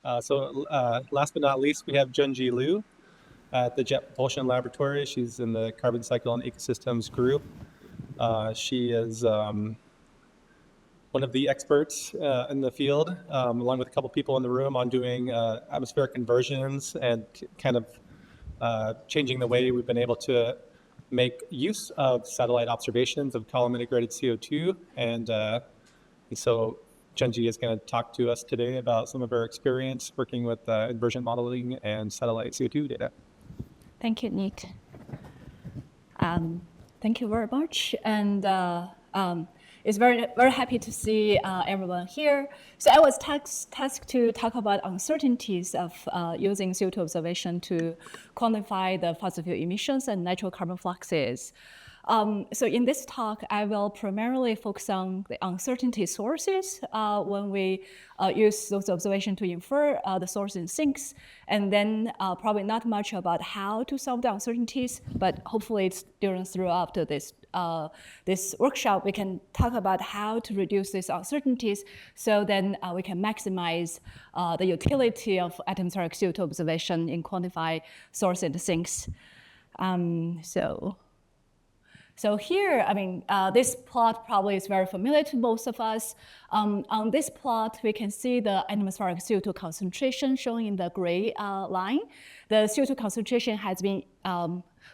Last but not least, we have Junjie Liu at the Jet Propulsion Laboratory. She's in the Carbon Cycle and Ecosystems group. She is one of the experts in the field, along with a couple people in the room, on doing atmospheric conversions and kind of changing the way we've been able to make use of satellite observations of column integrated CO2. And so Junjie is going to talk to us today about some of her experience working with inversion modeling and satellite CO2 data. Thank you, Nick. Thank you very much. And it's very happy to see everyone here. So I was tasked to talk about uncertainties of using CO2 observation to quantify the fossil fuel emissions and natural carbon fluxes. So in this talk, I will primarily focus on the uncertainty sources when we use those observations to infer the source in sinks, and then probably not much about how to solve the uncertainties, but hopefully throughout this workshop, we can talk about how to reduce these uncertainties, so then we can maximize the utility of atmospheric CO2 observation in quantify source in the sinks. So here, this plot probably is very familiar to most of us. On this plot, we can see the atmospheric CO2 concentration shown in the gray line. The CO2 concentration has been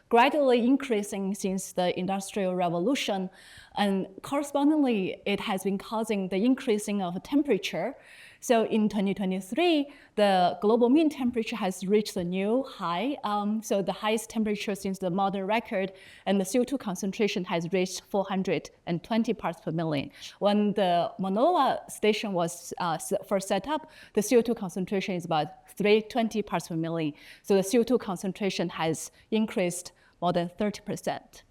gradually increasing since the Industrial Revolution, and correspondingly, it has been causing the increasing of temperature. So in 2023, the global mean temperature has reached a new high. So the highest temperature since the modern record, and the CO2 concentration has reached 420 parts per million. When the Manoa station was first set up, the CO2 concentration is about 320 parts per million. So the CO2 concentration has increased more than 30%.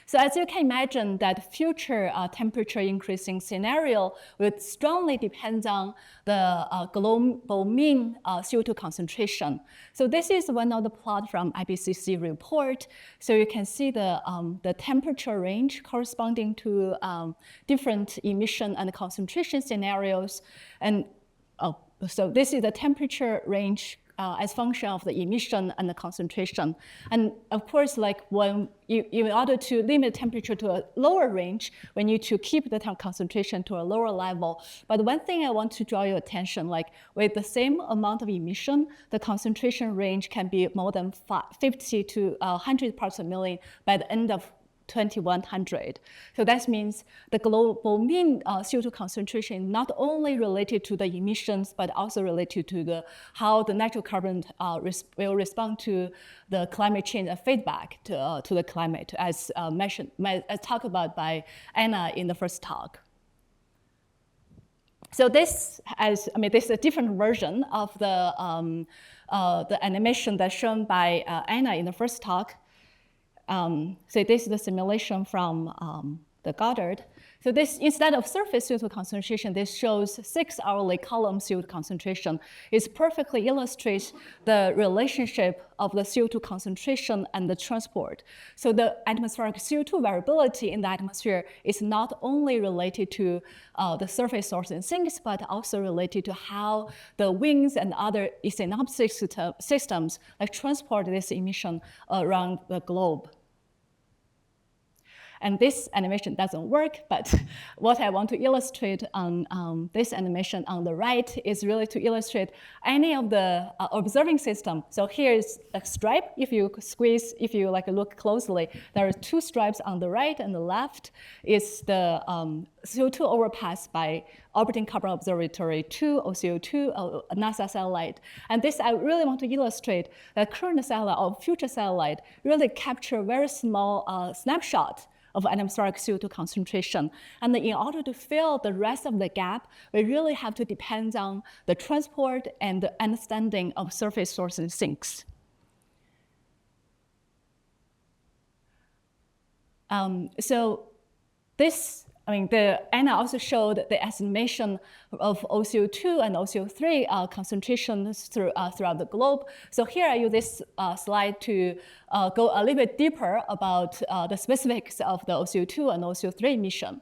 So as you can imagine, that future temperature increasing scenario would strongly depend on the global mean CO2 concentration. So this is one of the plot from IPCC report. So you can see the temperature range corresponding to different emission and concentration scenarios. And so this is the temperature range as function of the emission and the concentration. And of course, like when in order to limit temperature to a lower range, we need to keep the concentration to a lower level. But one thing I want to draw your attention, like with the same amount of emission, the concentration range can be more than 50 to 100 parts per million by the end of 2100. So that means the global mean CO2 concentration not only related to the emissions, but also related to how the natural carbon will respond to the climate change and feedback to the climate, as talked about by Anna in the first talk. So this is a different version of the animation that's shown by Anna in the first talk. So this is the simulation from the Goddard. So this, instead of surface CO2 concentration, this shows 6-hourly column CO2 concentration. It perfectly illustrates the relationship of the CO2 concentration and the transport. So the atmospheric CO2 variability in the atmosphere is not only related to the surface source in sinks, but also related to how the winds and other synoptic systems like transport this emission around the globe. And this animation doesn't work, but what I want to illustrate on this animation on the right is really to illustrate any of the observing system. So here's a stripe. If you look closely, there are 2 stripes on the right and the left. Is the CO2 overpass by Orbiting Carbon Observatory 2 or CO2, a NASA satellite. And this, I really want to illustrate that current satellite or future satellite really capture very small snapshot of atmospheric CO2 concentration. And in order to fill the rest of the gap, we really have to depend on the transport and the understanding of surface source and sinks. So this, Anna also showed the estimation of OCO2 and OCO3 concentrations throughout the globe. So here I use this slide to go a little bit deeper about the specifics of the OCO2 and OCO3 emission.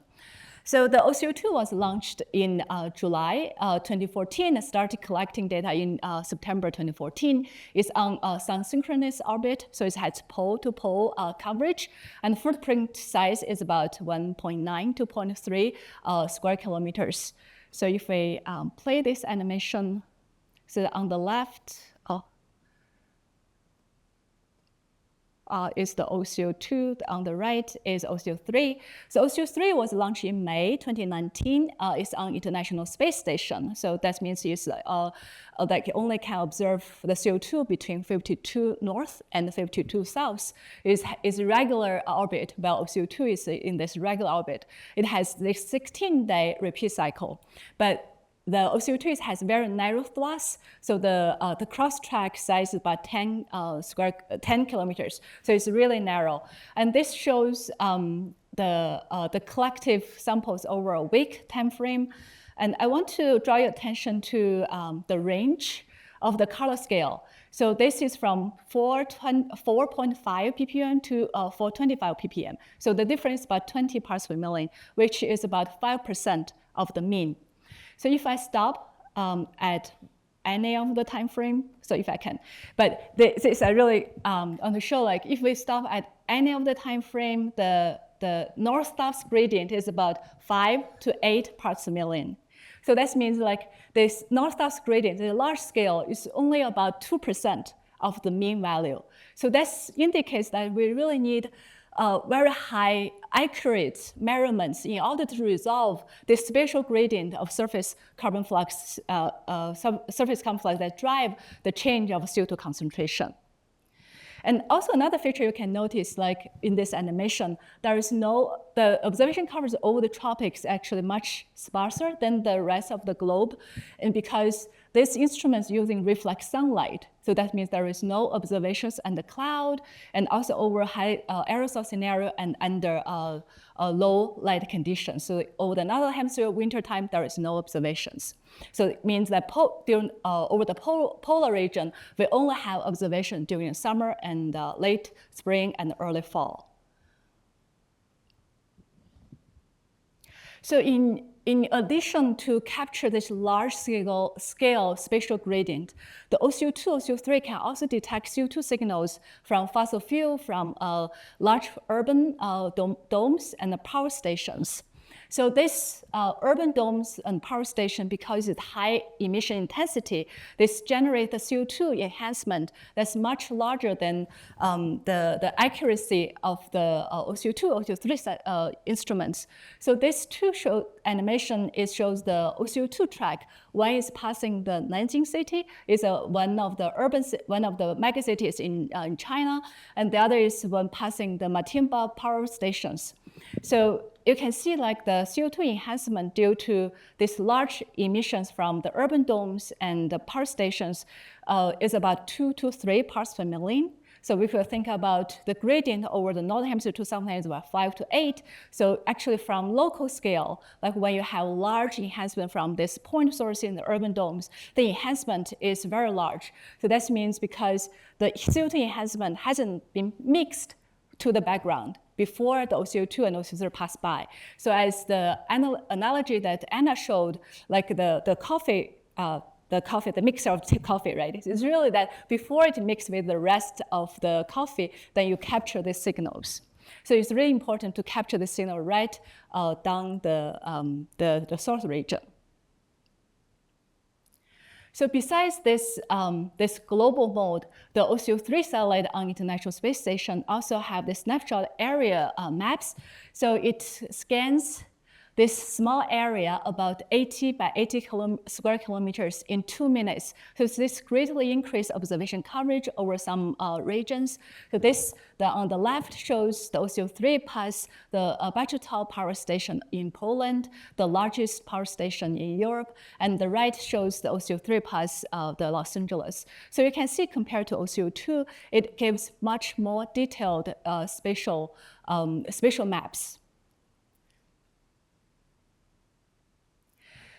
So the OCO2 was launched in July 2014 and started collecting data in September 2014. It's on sun-synchronous orbit, so it has pole-to-pole coverage, and footprint size is about 1.9 to 0.3 square kilometers. So if we play this animation, so on the left, is the OCO2, on the right is OCO3. So OCO3 was launched in May 2019. It's on International Space Station. So that means it's like only can observe the CO2 between 52 north and 52 south. Is regular orbit, while OCO2 is in this regular orbit. It has this 16-day repeat cycle, but the OCO2 has very narrow thrust, so the cross-track size is about 10 kilometers. So it's really narrow, and this shows the collective samples over a week time frame. And I want to draw your attention to the range of the color scale. So this is from 4.5 ppm to 425 ppm. So the difference is about 20 parts per million, which is about 5% of the mean. So if I stop at any of the time frame, so if I can, but this is really on the show, like if we stop at any of the time frame, the north-south gradient is about 5 to 8 parts per million. So that means like this north-south gradient, the large scale, is only about 2% of the mean value. So that indicates that we really need very high accurate measurements in order to resolve the spatial gradient of surface carbon flux, surface carbon flux that drive the change of CO2 concentration. And also another feature you can notice, like in this animation, the observation covers all the tropics actually much sparser than the rest of the globe. And because this instrument is using reflex sunlight, so that means there is no observations under cloud, and also over high aerosol scenario and under low light conditions. So over the northern hemisphere wintertime, there is no observations. So it means that over the polar region, we only have observation during summer and late spring and early fall. So in addition to capture this large scale spatial gradient, the OCO2, OCO3 can also detect CO2 signals from fossil fuel, from large urban domes and power stations. So this urban domes and power station, because it's high emission intensity, this generate the CO2 enhancement that's much larger than the accuracy of the OCO2, OCO3 instruments. So this two animation shows the OCO2 track. One is passing the Nanjing city, is one of the megacities in China, and the other is one passing the Matimba power stations. So you can see like the CO2 enhancement due to these large emissions from the urban domes and the power stations is about 2 to 3 parts per million. So if you think about the gradient over the northern hemisphere to southern hemisphere, about 5 to 8. So actually from local scale, like when you have large enhancement from this point source in the urban domes, the enhancement is very large. So that means because the CO2 enhancement hasn't been mixed to the background before the OCO2 and OCO3 pass by. So as the analogy that Anna showed, like the mixer of coffee, right? It's really that before it mixes with the rest of the coffee, then you capture the signals. So it's really important to capture the signal right down the source region. So besides this, this global mode, the OCO3 satellite on International Space Station also have the snapshot area maps. So it scans this small area, about 80 by 80 square kilometers in 2 minutes. So this greatly increased observation coverage over some regions. So on the left shows the OCO3 pass the Bachutov power station in Poland, the largest power station in Europe, and the right shows the OCO3 pass the Los Angeles. So you can see compared to OCO2, it gives much more detailed spatial maps.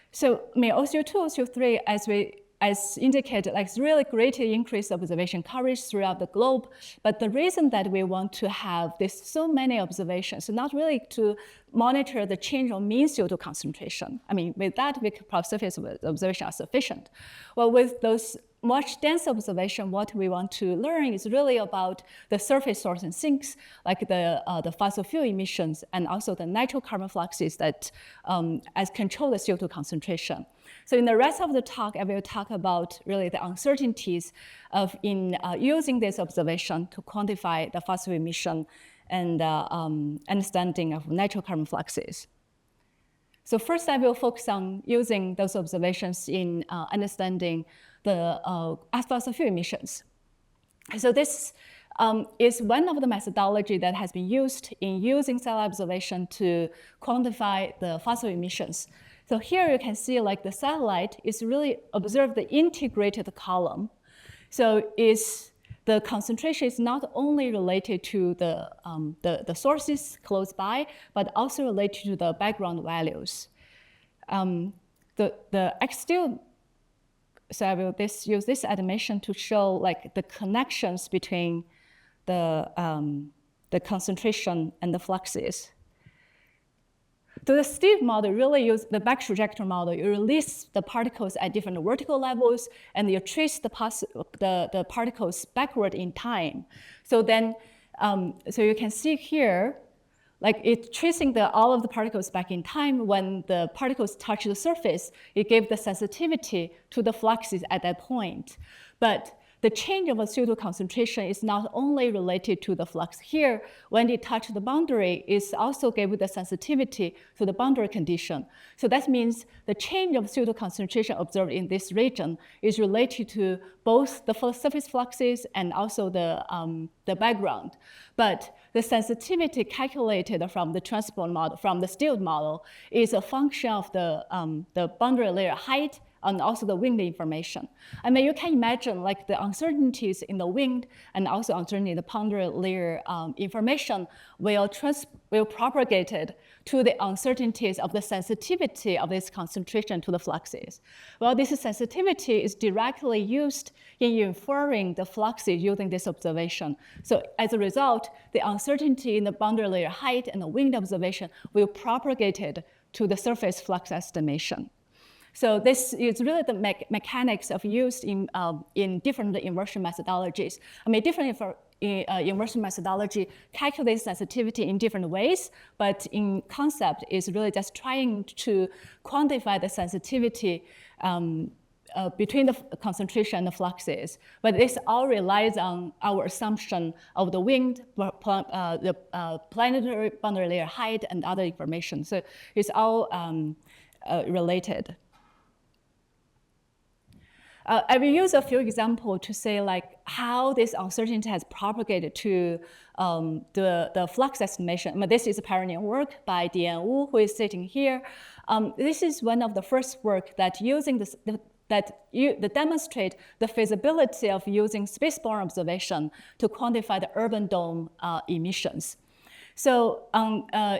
So OCO2, OCO3, as we as indicated, like really greatly increased observation coverage throughout the globe. But the reason that we want to have this so many observations, not really to monitor the change of mean CO2 concentration. I mean, with that, surface observation are sufficient. Well, with those much denser observation, what we want to learn is really about the surface source and sinks, like the fossil fuel emissions and also the natural carbon fluxes that as control the CO2 concentration. So in the rest of the talk, I will talk about really the uncertainties of using this observation to quantify the fossil emission and understanding of natural carbon fluxes. So first, I will focus on using those observations in understanding the fossil fuel emissions. So this is one of the methodology that has been used in using satellite observation to quantify the fossil emissions. So here you can see like the satellite is really observe the integrated column. So the concentration is not only related to the sources close by, but also related to the background values. So I will use this animation to show like the connections between the concentration and the fluxes. So the Steve model really use the back trajectory model. You release the particles at different vertical levels, and you trace the particles backward in time. So then, so you can see here, like it's tracing all of the particles back in time. When the particles touch the surface, it gave the sensitivity to the fluxes at that point. But the change of a CO2 concentration is not only related to the flux here. When it touches the boundary, it also gave the sensitivity to the boundary condition. So that means the change of CO2 concentration observed in this region is related to both the surface fluxes and also the background. But the sensitivity calculated from the transport model, from the Steve model, is a function of the boundary layer height and also the wind information. I mean, you can imagine like the uncertainties in the wind and also uncertainty in the boundary layer information will propagate to the uncertainties of the sensitivity of this concentration to the fluxes. Well, this sensitivity is directly used in inferring the fluxes using this observation. So as a result, the uncertainty in the boundary layer height and the wind observation will propagate to the surface flux estimation. So this is really the mechanics of use in different inversion methodologies. I mean, different inversion methodology calculates sensitivity in different ways, but in concept is really just trying to quantify the sensitivity between the concentration and the fluxes. But this all relies on our assumption of the wind, the planetary boundary layer height, and other information. So it's all related. I will use a few examples to say like how this uncertainty has propagated to the flux estimation. I mean, this is a pioneer work by Dian Wu, who is sitting here. This is one of the first work that using this, that demonstrate the feasibility of using spaceborne observation to quantify the urban dome emissions. So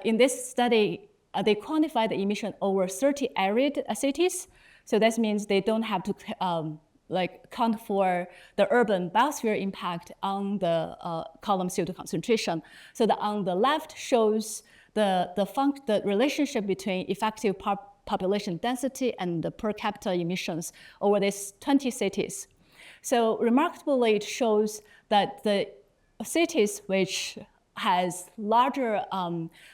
in this study, they quantify the emission over 30 arid cities. So that means they don't have to count for the urban biosphere impact on the column CO2 concentration. So on the left shows the relationship between effective population density and the per capita emissions over these 20 cities. So remarkably, it shows that the cities which has larger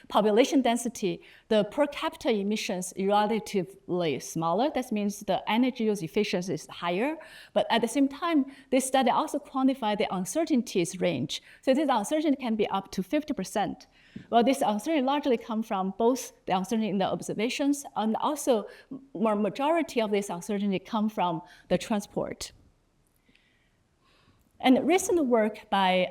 population density, the per capita emissions is relatively smaller. That means the energy use efficiency is higher. But at the same time, this study also quantified the uncertainties range. So this uncertainty can be up to 50%. Well, this uncertainty largely comes from both the uncertainty in the observations and also more majority of this uncertainty come from the transport. And recent work by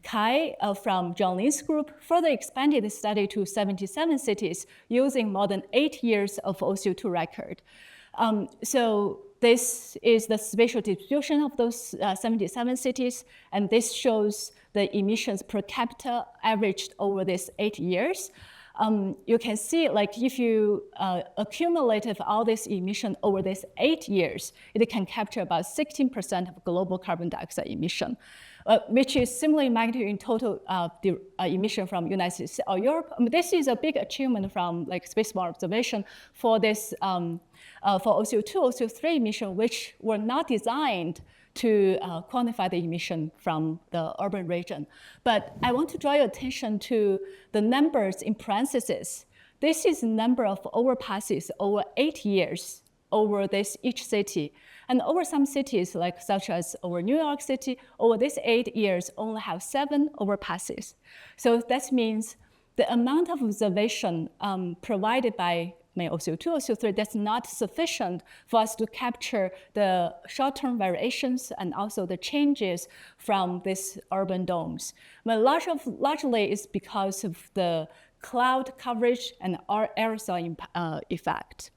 Kai from John Lin's group further expanded the study to 77 cities using more than 8 years of CO2 record. So this is the spatial distribution of those 77 cities, and this shows the emissions per capita averaged over these 8 years. you can see like if you accumulated all this emission over these 8 years, it can capture about 16% of global carbon dioxide emission, which is similar in magnitude in total emission from United States or Europe. This is a big achievement from like spacebound observation for this for OCO2, OCO3 emission, which were not designed to quantify the emission from the urban region. But I want to draw your attention to the numbers in parentheses. This is the number of overpasses over 8 years over this each city. And over some cities, like such as over New York City, over these 8 years only have 7 overpasses. So that means the amount of observation provided by OCO2, OCO3, that's not sufficient for us to capture the short-term variations and also the changes from these urban domes. But largely it's because of the cloud coverage and aerosol effect.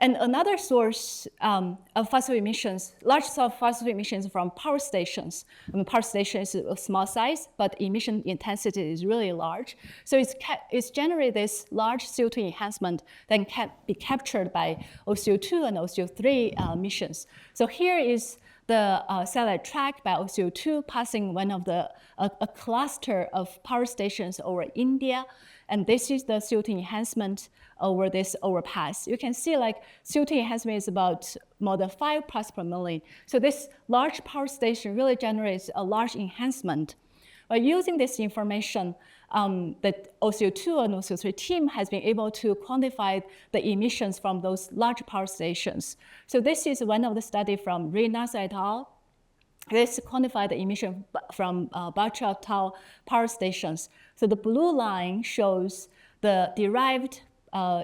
And another source of fossil emissions, large source of fossil emissions from power stations. Power stations is a small size, but emission intensity is really large. So it's generate this large CO2 enhancement that can be captured by OCO2 and OCO3 emissions. So here is the satellite track by OCO2 passing one of the a cluster of power stations over India. And this is the CO2 enhancement over this overpass. You can see like CO2 enhancement is about more than 5 parts per million. So this large power station really generates a large enhancement. By using this information, the OCO2 and OCO3 team has been able to quantify the emissions from those large power stations. So this is one of the studies from NASA et al. This quantified the emission from Batra et al. Power stations. So the blue line shows the derived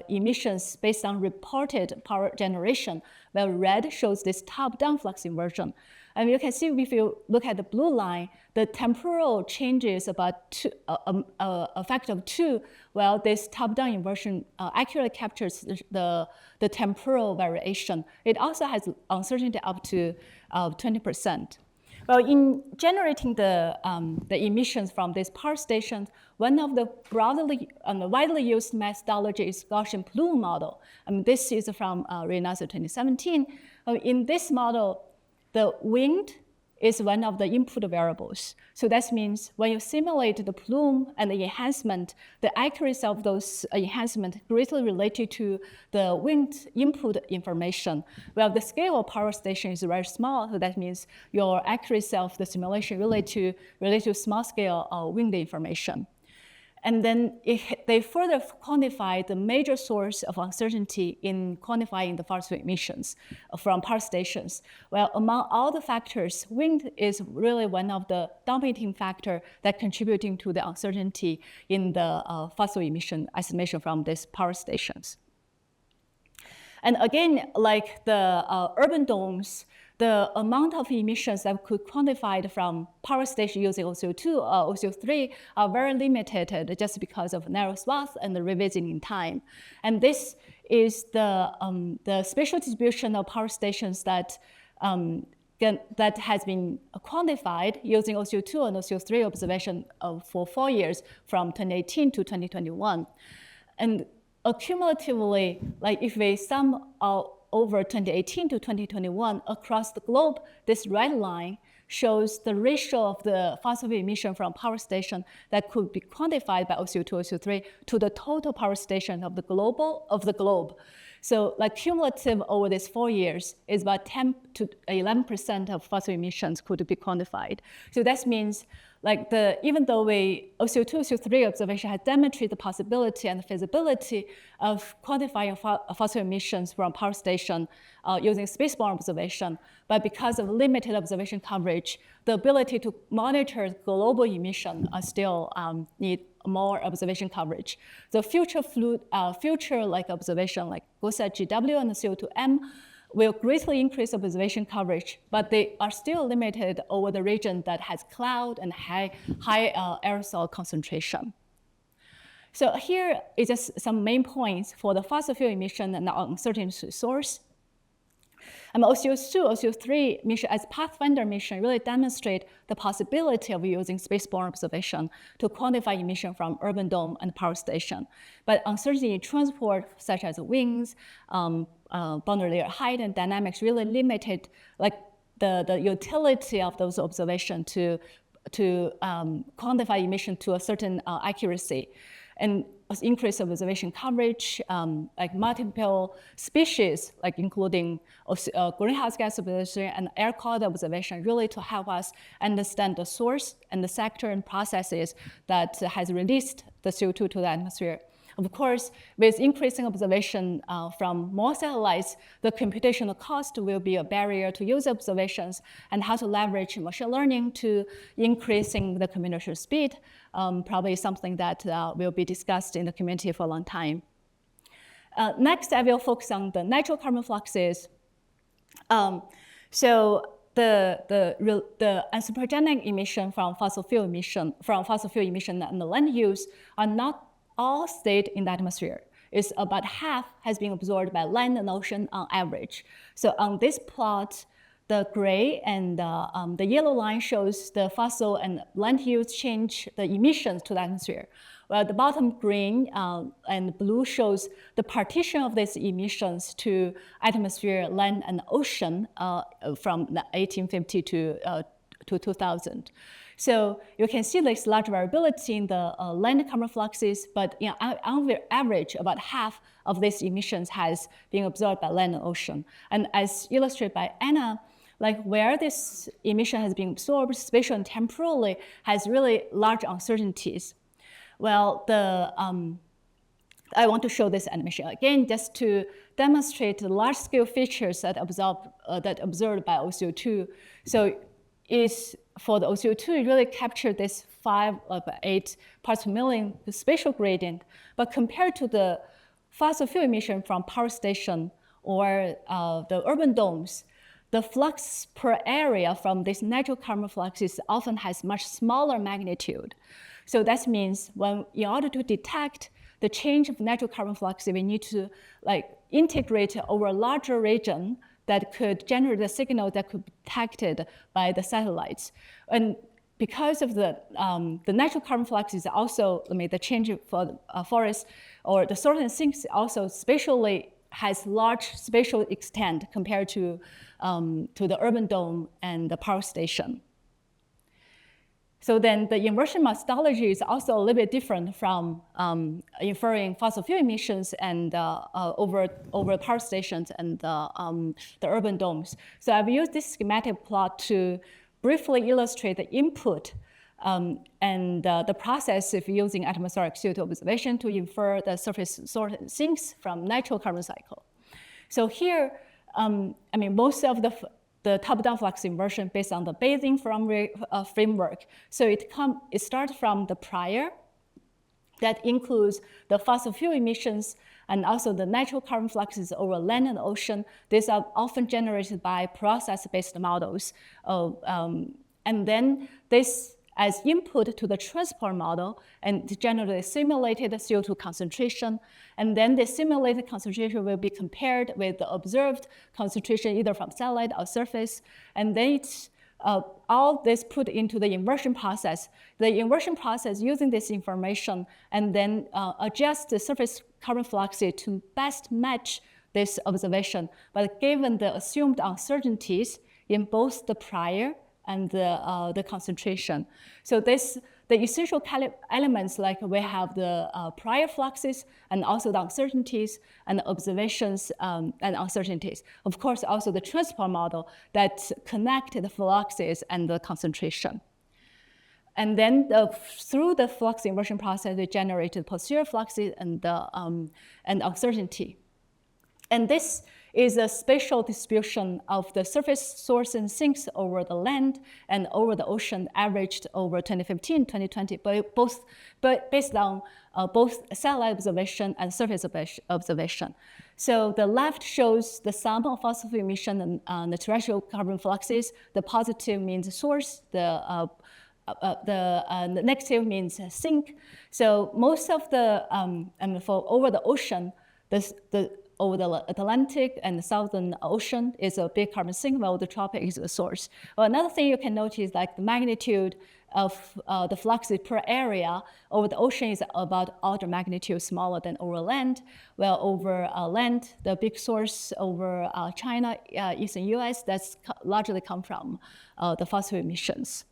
emissions based on reported power generation, while red shows this top-down flux inversion. And you can see if you look at the blue line, the temporal changes about a factor of 2, while this top-down inversion accurately captures the temporal variation. It also has uncertainty up to 20%. Well, in generating the emissions from these power stations, one of the widely used methodology is Gaussian plume model. This is from NASA 2017. In this model, the wind is one of the input variables. So that means when you simulate the plume and the enhancement, the accuracy of those enhancements greatly related to the wind input information. Well, the scale of power station is very small, so that means your accuracy of the simulation related to small scale wind information. And then they further quantify the major source of uncertainty in quantifying the fossil emissions from power stations. Well, among all the factors, wind is really one of the dominating factor that contributing to the uncertainty in the fossil emission estimation from these power stations. And again, like the urban domes, the amount of emissions that could quantified from power station using OCO2 or OCO3 are very limited just because of narrow swath and the revisiting time. And this is the spatial distribution of power stations that has been quantified using OCO2 and OCO3 observation for 4 years from 2018 to 2021. And accumulatively, like if we sum over 2018 to 2021 across the globe, this red line shows the ratio of the fossil emission from power station that could be quantified by OCO2, OCO3 to the total power station of the globe. So like cumulative over these 4 years is about 10 to 11% of fossil emissions could be quantified. So that means like even though OCO2, OCO3 observation has demonstrated the possibility and the feasibility of quantifying fossil emissions from power station using spacebound observation, but because of limited observation coverage, the ability to monitor global emission still need more observation coverage. The future like observation like GOSA GW and CO2M will greatly increase observation coverage, but they are still limited over the region that has cloud and high aerosol concentration. So here is just some main points for the fossil fuel emission and uncertainty source. And OCO2, OCO3 mission as Pathfinder mission really demonstrate the possibility of using spaceborne observation to quantify emission from urban dome and power station. But uncertainty in transport, such as winds, boundary layer height, and dynamics really limited the utility of those observations to quantify emission to a certain accuracy. And increased observation coverage, like multiple species, like including greenhouse gas observation and air quality observation, really to help us understand the source and the sector and processes that has released the CO2 to the atmosphere. Of course, with increasing observation from more satellites, the computational cost will be a barrier to use observations, and how to leverage machine learning to increasing the communication speed, probably something that will be discussed in the community for a long time. Next, I will focus on the natural carbon fluxes. So the anthropogenic emission from fossil fuel emission and the land use are not all stayed in the atmosphere. It's about half has been absorbed by land and ocean on average. So on this plot, the gray and the yellow line shows the fossil and land use change the emissions to the atmosphere. While the bottom green and blue shows the partition of these emissions to atmosphere, land, and ocean from 1850 to 2000. So you can see there's large variability in the land carbon fluxes, but on average, about half of these emissions has been absorbed by land and ocean. And as illustrated by Anna, like where this emission has been absorbed spatially and temporally has really large uncertainties. Well, I want to show this animation again just to demonstrate the large-scale features that observed by OCO2. So is for the OCO2, it really captured this 8 parts per million spatial gradient. But compared to the fossil fuel emission from power station or the urban domes, the flux per area from this natural carbon fluxes often has much smaller magnitude. So that means in order to detect the change of natural carbon flux, we need to integrate over a larger region that could generate a signal that could be detected by the satellites. And because of the natural carbon flux is also, the change for the forest or the source and sinks also spatially has large spatial extent compared to the urban dome and the power station. So then the inversion methodology is also a little bit different from inferring fossil fuel emissions and over power stations and the urban domes. So I've used this schematic plot to briefly illustrate the input and the process of using atmospheric CO2 observation to infer the surface source and sinks from natural carbon cycle. So here, most of the top-down flux inversion based on the Bayesian framework. So it starts from the prior that includes the fossil fuel emissions and also the natural carbon fluxes over land and ocean. These are often generated by process-based models. And then this as input to the transport model and generally simulated CO2 concentration. And then the simulated concentration will be compared with the observed concentration either from satellite or surface. And then it's all this put into the inversion process. The inversion process using this information and then adjust the surface carbon flux to best match this observation, but given the assumed uncertainties in both the prior and the concentration. So the essential elements, like we have the prior fluxes and also the uncertainties and the observations and uncertainties. Of course, also the transport model that connect the fluxes and the concentration. And then through the flux inversion process, we generated posterior fluxes and uncertainty. And this is a spatial distribution of the surface source and sinks over the land and over the ocean averaged over 2015, 2020, but based on both satellite observation and surface observation. So the left shows the sum of fossil fuel emission and the terrestrial carbon fluxes. The positive means source, the negative means sink. So most of the, for over the ocean, over the Atlantic and the Southern Ocean is a big carbon sink, while the tropic is the source. Well, another thing you can notice, like the magnitude of the fluxes per area over the ocean is about order magnitude smaller than over land. Well, over land, the big source over China, eastern US, that's largely come from the fossil emissions.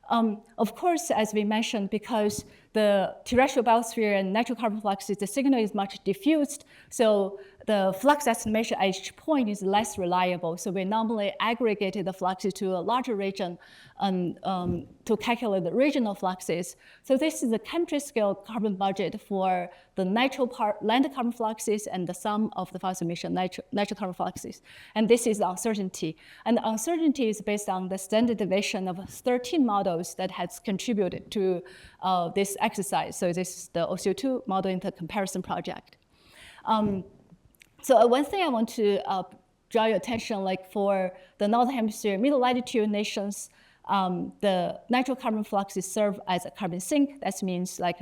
Of course, as we mentioned, because the terrestrial biosphere and natural carbon fluxes, the signal is much diffused, so the flux estimation at each point is less reliable. So we normally aggregated the fluxes to a larger region to calculate the regional fluxes. So this is the country scale carbon budget for the natural land carbon fluxes and the sum of the fossil emission natural carbon fluxes. And this is the uncertainty. And the uncertainty is based on the standard deviation of 13 models that has contributed to this exercise. So this is the CO2 model in the comparison project. So one thing I want to draw your attention, like for the Northern Hemisphere, middle latitude nations, the natural carbon fluxes serve as a carbon sink. That means like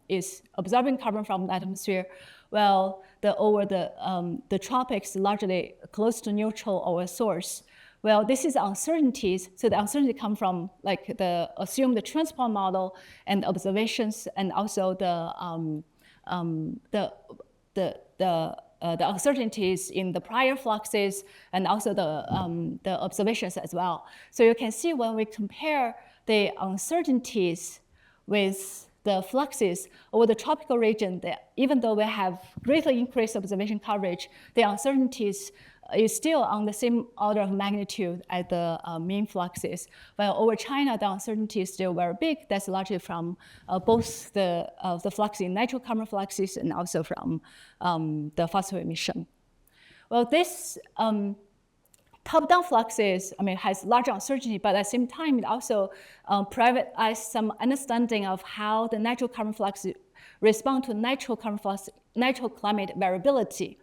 is absorbing carbon from the atmosphere. Well, over the tropics, largely close to neutral or a source. Well, this is uncertainties. So the uncertainty come from like the assumed transport model and observations, and also the uncertainties in the prior fluxes, and also the observations as well. So you can see when we compare the uncertainties with the fluxes over the tropical region, that even though we have greatly increased observation coverage, the uncertainties is still on the same order of magnitude as the mean fluxes. While over China, the uncertainty is still very big. That's largely from both the flux in natural carbon fluxes and also from the fossil emission. Well, this top-down fluxes, has large uncertainty, but at the same time, it also provides some understanding of how the natural carbon fluxes respond to natural climate variability.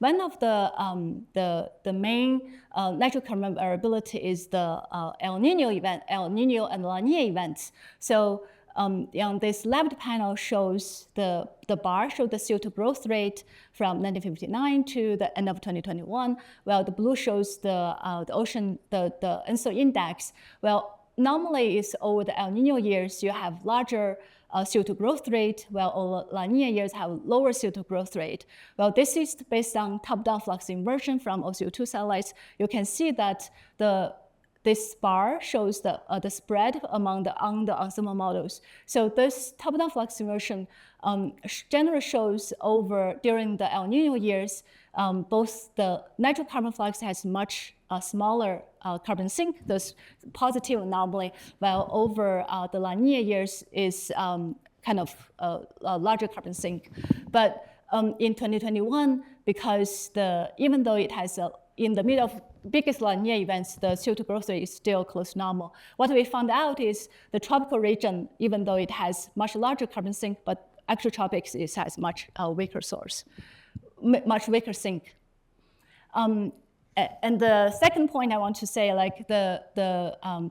One of the main natural carbon variability is the El Nino and La Nina events. So on this left panel shows the bar shows the CO2 growth rate from 1959 to the end of 2021. Well, the blue shows the ocean, the ENSO index. Well, normally it's over the El Nino years, you have larger CO2 growth rate, while all La Nina years have lower CO2 growth rate. Well, this is based on top-down flux inversion from CO2 satellites. You can see that this bar shows the spread among the ensemble models. So this top-down flux inversion generally shows during the El Nino years, both the natural carbon flux has much smaller carbon sink, thus positive normally, while over the La Nina years is kind of a larger carbon sink. But in 2021, because even though it has in the middle of biggest La Nina events, the CO2 growth rate is still close to normal. What we found out is the tropical region, even though it has much larger carbon sink, but actual tropics has much weaker source, much weaker sink. And the second point I want to say, like the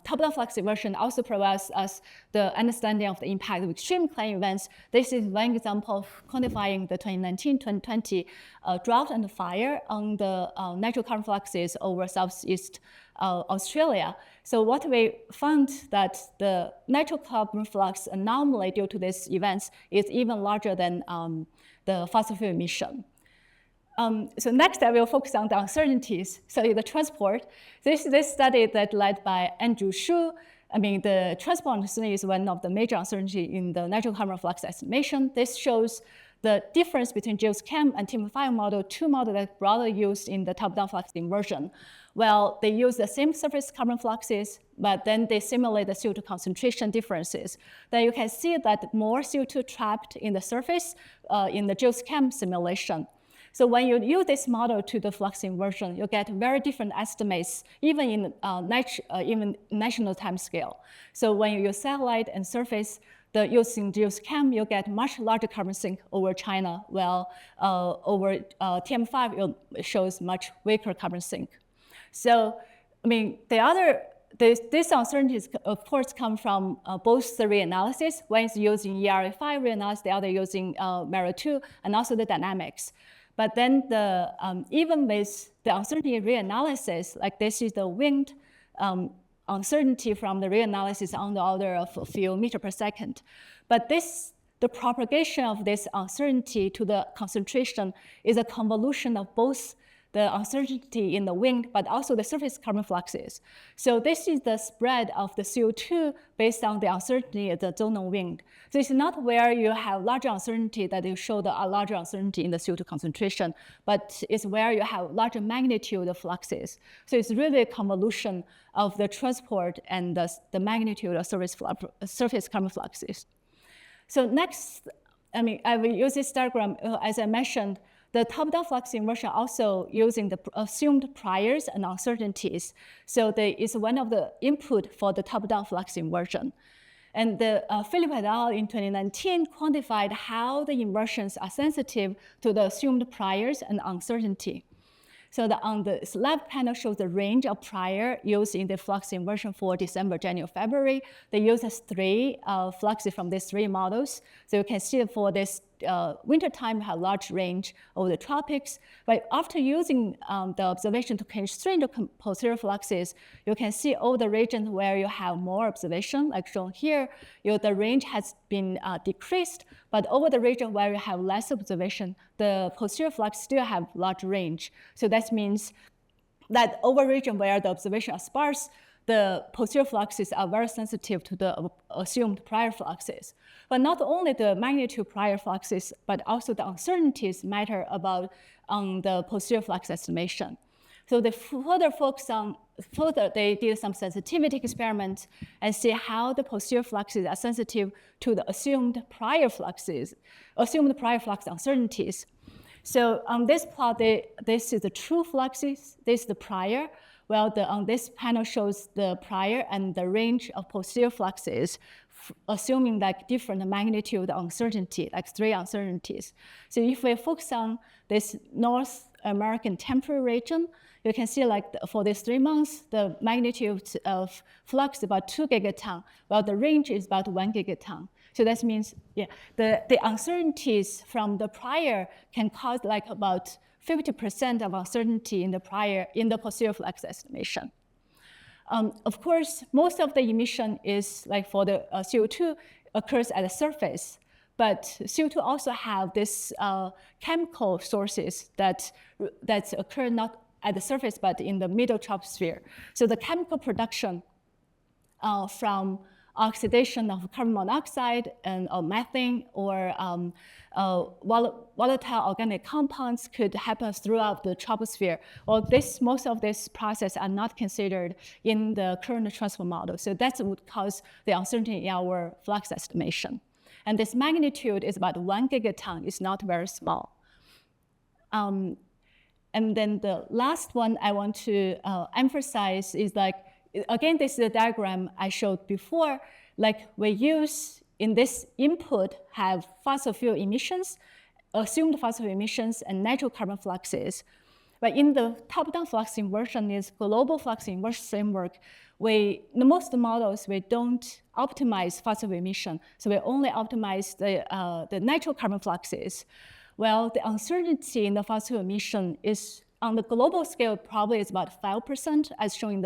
top-down flux inversion also provides us the understanding of the impact of extreme climate events. This is one example of quantifying the 2019-2020 drought and fire on the natural carbon fluxes over Southeast Australia. So what we found that the natural carbon flux anomaly due to these events is even larger than the fossil fuel emission. So next, I will focus on the uncertainties. So in the transport, this study that led by Andrew Shu. The transport uncertainty is one of the major uncertainties in the natural carbon flux estimation. This shows the difference between GeoSCAM and TM5 model, two models that broadly used in the top-down flux inversion. Well, they use the same surface carbon fluxes, but then they simulate the CO2 concentration differences. Then you can see that more CO2 trapped in the surface in the GeoSCAM simulation. So when you use this model to the flux inversion, you get very different estimates, even in even national time scale. So when you use satellite and surface, using GeoSCAM, you get much larger carbon sink over China, while over TM5, it shows much weaker carbon sink. So, these uncertainties, of course, come from both the reanalysis. One is using ERA5 reanalysis, the other using MERA2, and also the dynamics. But then even with the uncertainty reanalysis, like this is the wind uncertainty from the reanalysis on the order of a few meters per second. But the propagation of this uncertainty to the concentration is a convolution of both the uncertainty in the wind, but also the surface carbon fluxes. So this is the spread of the CO2 based on the uncertainty of the zonal wind. So it's not where you have larger uncertainty that you show the larger uncertainty in the CO2 concentration, but it's where you have larger magnitude of fluxes. So it's really a convolution of the transport and the magnitude of surface carbon fluxes. So next, I will use this diagram, as I mentioned, the top-down flux inversion also using the assumed priors and uncertainties. So it's one of the input for the top-down flux inversion. And Philip et al. In 2019 quantified how the inversions are sensitive to the assumed priors and uncertainty. So on the left panel shows the range of prior used in the flux inversion for December, January, February. They use 3 fluxes from these 3 models. So you can see for this wintertime, have large range over the tropics. But after using the observation to constrain the posterior fluxes, you can see all the regions where you have more observation, like shown here, the range has been decreased. But over the region where you have less observation, the posterior flux still have large range. So that means that over region where the observation are sparse, the posterior fluxes are very sensitive to the assumed prior fluxes. But not only the magnitude prior fluxes, but also the uncertainties matter about the posterior flux estimation. So they they did some sensitivity experiments and see how the posterior fluxes are sensitive to the assumed prior flux uncertainties. So on this plot, this is the true fluxes, this is the prior. Well, on this panel shows the prior and the range of posterior fluxes, assuming like different magnitude of uncertainty, like 3 uncertainties. So if we focus on this North American temperate region, you can see like for these 3 months, the magnitude of flux is about 2 gigaton, while the range is about 1 gigaton. So that means, the uncertainties from the prior can cause like about 50% of uncertainty in the posterior flux estimation. Of course, most of the emission is like for the CO2 occurs at the surface, but CO2 also have this chemical sources that occur not at the surface, but in the middle troposphere. So the chemical production from oxidation of carbon monoxide and methane or volatile organic compounds could happen throughout the troposphere. Well, most of this process are not considered in the current transport model. So that would cause the uncertainty in our flux estimation. And this magnitude is about 1 gigaton. It's not very small. And then the last one I want to emphasize is like, again, this is a diagram I showed before. Like we use in this input have fossil fuel emissions, assumed fossil fuel emissions, and natural carbon fluxes. But in the top-down flux inversion is global flux inversion framework. In most models, we don't optimize fossil fuel emission. So we only optimize the natural carbon fluxes. Well, the uncertainty in the fossil fuel emission is on the global scale, probably is about 5%, as shown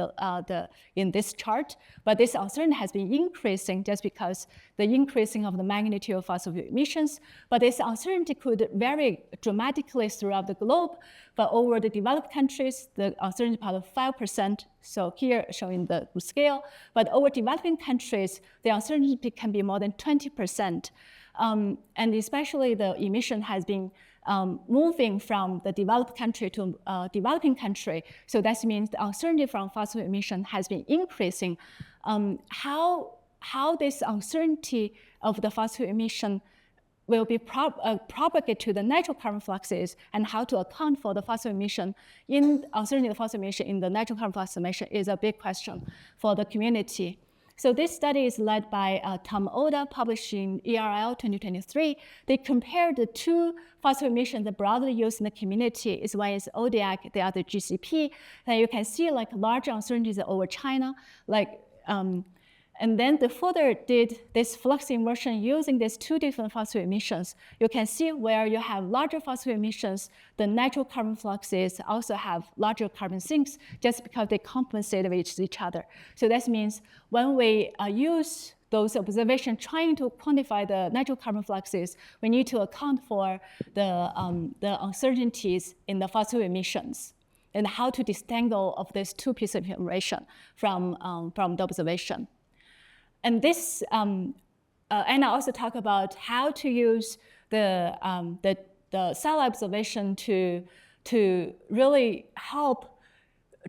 in this chart. But this uncertainty has been increasing just because the increasing of the magnitude of fossil fuel emissions. But this uncertainty could vary dramatically throughout the globe. But over the developed countries, the uncertainty is about 5%. So here showing the scale. But over developing countries, the uncertainty can be more than 20%. And especially the emission has been moving from the developed country to developing country. So that means the uncertainty from fossil fuel emission has been increasing. How this uncertainty of the fossil fuel emission will be propagated to the natural carbon fluxes and how to account for the fossil emission in uncertainty of fossil emission in the natural carbon flux emission is a big question for the community. So this study is led by Tom Oda, published in ERL 2023. They compared the 2 fossil emissions that broadly used in the community. One is ODAC, the other GCP. And you can see like large uncertainties over China, like And then the further did this flux inversion using these two different fossil emissions, you can see where you have larger fossil emissions, the natural carbon fluxes also have larger carbon sinks just because they compensate with each other. So that means when we use those observations trying to quantify the natural carbon fluxes, we need to account for the uncertainties in the fossil emissions and how to disentangle of these two pieces of information from the observation. And this, and I also talk about how to use the satellite observation to really help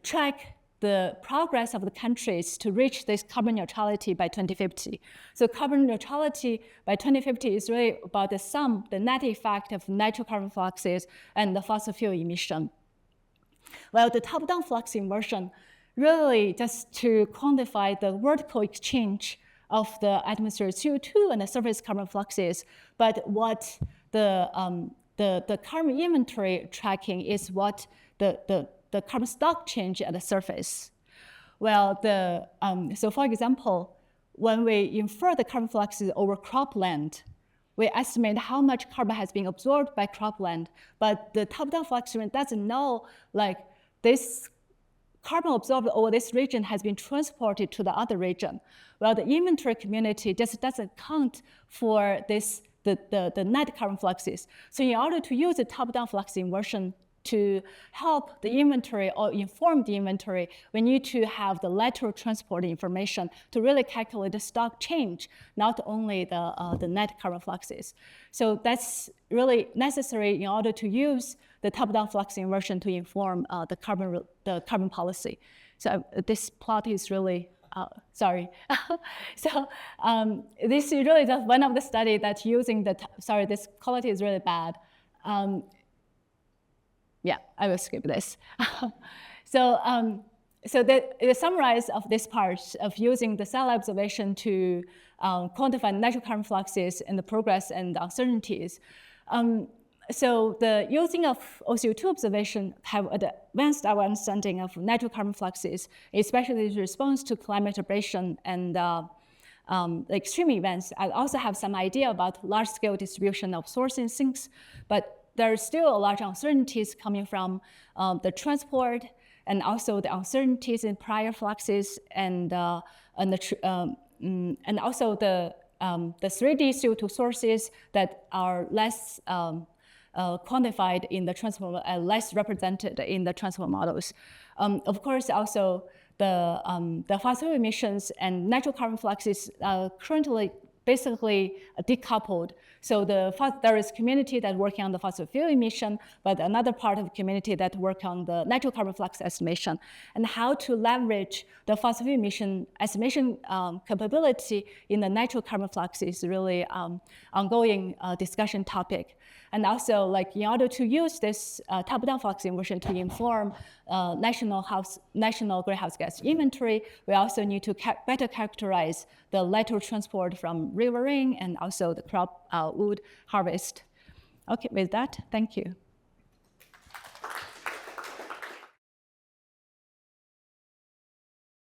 track the progress of the countries to reach this carbon neutrality by 2050. So carbon neutrality by 2050 is really about the net effect of natural carbon fluxes and the fossil fuel emission. Well, the top-down flux inversion really just to quantify the vertical exchange of the atmosphere's CO2 and the surface carbon fluxes. But what the carbon inventory tracking is what the carbon stock change at the surface. Well, so for example, when we infer the carbon fluxes over cropland, we estimate how much carbon has been absorbed by cropland, but the top-down flux doesn't know like this carbon absorbed over this region has been transported to the other region. Well, the inventory community just doesn't count for this, the net carbon fluxes. So in order to use the top-down flux inversion to help the inventory or inform the inventory, we need to have the lateral transport information to really calculate the stock change, not only the net carbon fluxes. So that's really necessary in order to use the top-down flux inversion to inform the carbon policy. So this plot is really, sorry. So this is really just one of the studies that's using sorry, this quality is really bad. Yeah, I will skip this. So the summarize of this part of using the satellite observation to quantify natural carbon fluxes and the progress and the uncertainties. So the using of CO2 observation have advanced our understanding of natural carbon fluxes, especially the response to climate abrasion and extreme events. I also have some idea about large-scale distribution of source and sinks, but there are still a large uncertainties coming from the transport and also the uncertainties in prior fluxes and also the 3D CO2 sources that are less quantified in the transport, less represented in the transport models. Of course, also the fossil emissions and natural carbon fluxes currently basically decoupled. So there is community that working on the fossil fuel emission, but another part of the community that work on the natural carbon flux estimation, and how to leverage the fossil fuel emission estimation capability in the natural carbon flux is really ongoing discussion topic. And also, like in order to use this top-down flux inversion to inform national greenhouse gas inventory, we also need to better characterize the lateral transport from riverine and also the crop wood harvest. Okay, with that, thank you.